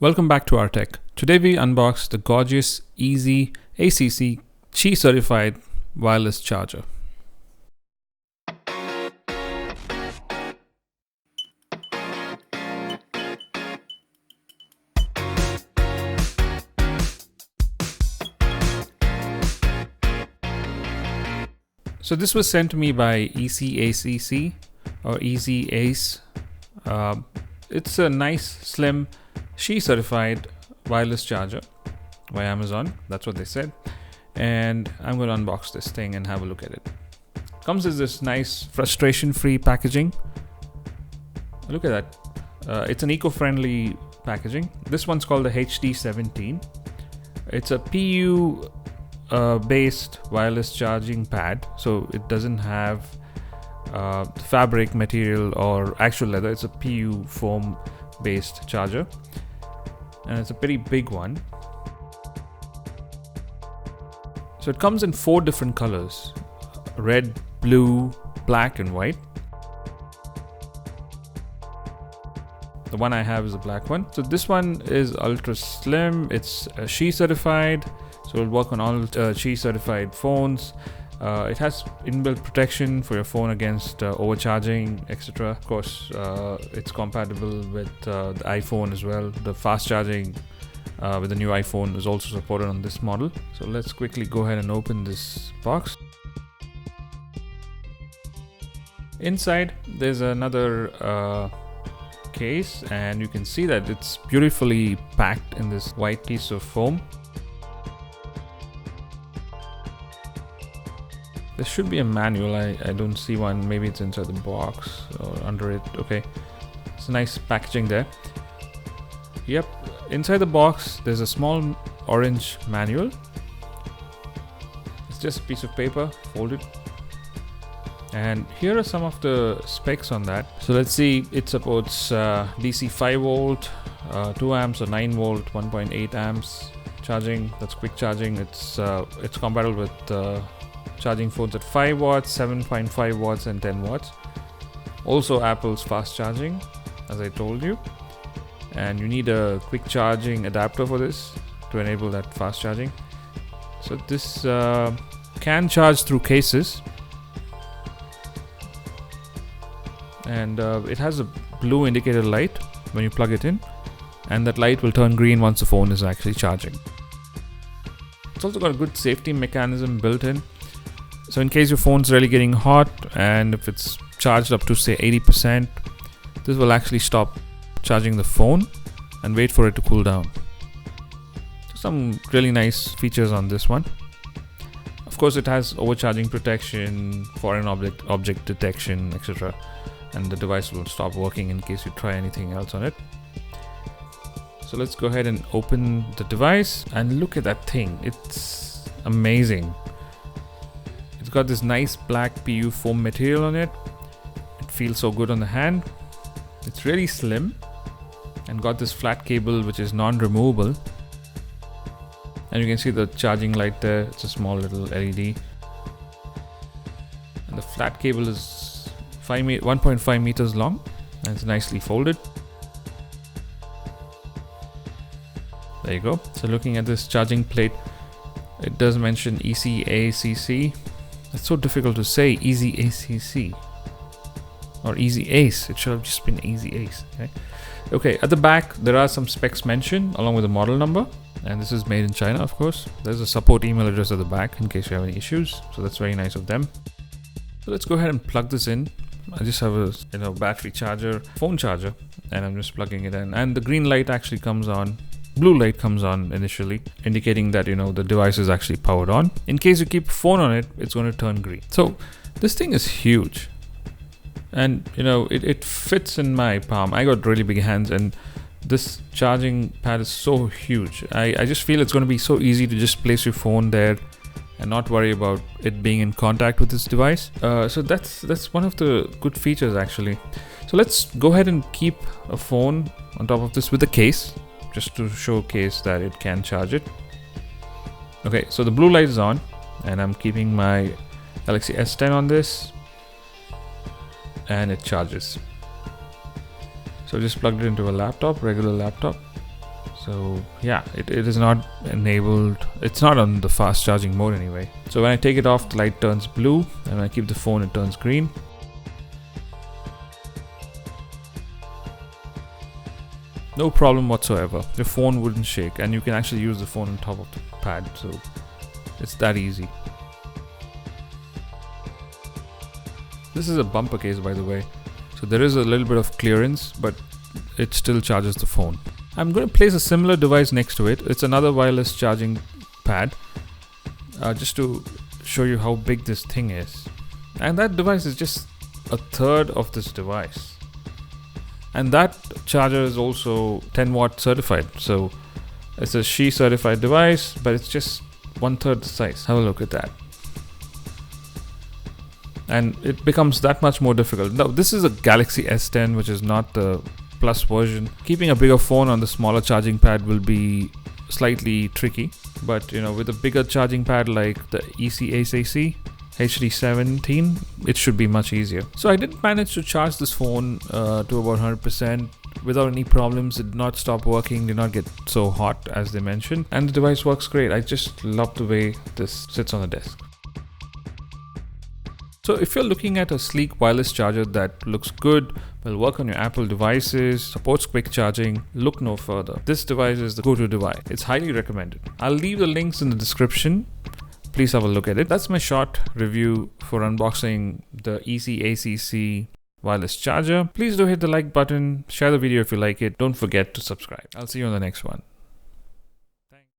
Welcome back to rTech. Today we unbox the gorgeous EasyAcc Qi certified wireless charger. So this was sent to me by EasyAcc or EasyAce. It's a nice, slim, Qi certified wireless charger by Amazon. That's what they said. And I'm going to unbox this thing and have a look at it. Comes with this nice frustration-free packaging. Look at that. It's an eco-friendly packaging. This one's called the HD17. It's a PU based wireless charging pad, so it doesn't have fabric material or actual leather. It's a PU foam based charger, and it's a pretty big one. So it comes in 4 different colors: red, blue, black and white. The one I have is a black one. So this one is ultra slim. It's Qi certified, so it'll work on all Qi certified phones. It has inbuilt protection for your phone against overcharging, etc. Of course, it's compatible with the iPhone as well. The fast charging with the new iPhone is also supported on this model. So let's quickly go ahead and open this box. Inside, there's another case, and you can see that it's beautifully packed in this white piece of foam. There should be a manual. I don't see one. Maybe it's inside the box or under it. Okay, it's a nice packaging there. Yep, inside the box there's a small orange manual. It's just a piece of paper folded, and here are some of the specs on that. So let's see. It supports DC 5 volt, 2 amps or 9 volt, 1.8 amps charging. That's quick charging. It's compatible with charging phones at 5 watts, 7.5 watts and 10 watts. Also Apple's fast charging, as I told you. And you need a quick charging adapter for this to enable that fast charging. So this can charge through cases. And it has a blue indicator light when you plug it in. And that light will turn green once the phone is actually charging. It's also got a good safety mechanism built in. So in case your phone's really getting hot, and if it's charged up to say 80%, this will actually stop charging the phone and wait for it to cool down. So some really nice features on this one. Of course, it has overcharging protection, foreign object detection, etc. And the device will stop working in case you try anything else on it. So let's go ahead and open the device and look at that thing. It's amazing. It's got this nice black PU foam material on it. It feels so good on the hand. It's really slim and got this flat cable which is non-removable. And you can see the charging light there. It's a small little LED. And the flat cable is 1.5 meters long, and it's nicely folded. There you go. So looking at this charging plate, it does mention EasyAcc. It's so difficult to say, EasyAcc or EasyAce. It should have just been EasyAce. Okay, at the back there are some specs mentioned along with the model number, and this is made in China, of course. There's a support email address at the back in case you have any issues, so that's very nice of them. So let's go ahead and plug this in. I just have a battery charger, phone charger, and I'm just plugging it in, and the green light actually comes on. Blue light comes on initially, indicating that the device is actually powered on. In case you keep a phone on it, it's going to turn green. So this thing is huge, and it fits in my palm. I got really big hands, and this charging pad is so huge. I just feel it's going to be so easy to just place your phone there and not worry about it being in contact with this device. So that's one of the good features actually. So let's go ahead and keep a phone on top of this with a case, just to showcase that it can charge it. Okay, so the blue light is on, and I'm keeping my Galaxy S10 on this, and it charges. So just plugged it into a laptop, regular laptop. So yeah, it is not enabled. It's not on the fast charging mode anyway. So when I take it off, the light turns blue, and when I keep the phone, it turns green. No problem whatsoever. Your phone wouldn't shake, and you can actually use the phone on top of the pad. So it's that easy. This is a bumper case, by the way. So there is a little bit of clearance, but it still charges the phone. I'm going to place a similar device next to it. It's another wireless charging pad, just to show you how big this thing is. And that device is just a third of this device. And that charger is also 10 watt certified. So it's a Qi certified device, but it's just 1/3 the size. Have a look at that. And it becomes that much more difficult. Now, this is a Galaxy S10, which is not the Plus version. Keeping a bigger phone on the smaller charging pad will be slightly tricky, but with a bigger charging pad like the EasyAcc HD17, it should be much easier. So I did manage to charge this phone to about 100% without any problems. It did not stop working, did not get so hot as they mentioned, and the device works great. I just love the way this sits on the desk. So if you're looking at a sleek wireless charger that looks good, will work on your Apple devices, supports quick charging, look no further. This device is the go-to device. It's highly recommended. I'll leave the links in the description. Please have a look at it. That's my short review for unboxing the EasyAcc wireless charger. Please do hit the like button, share the video if you like it. Don't forget to subscribe. I'll see you on the next one.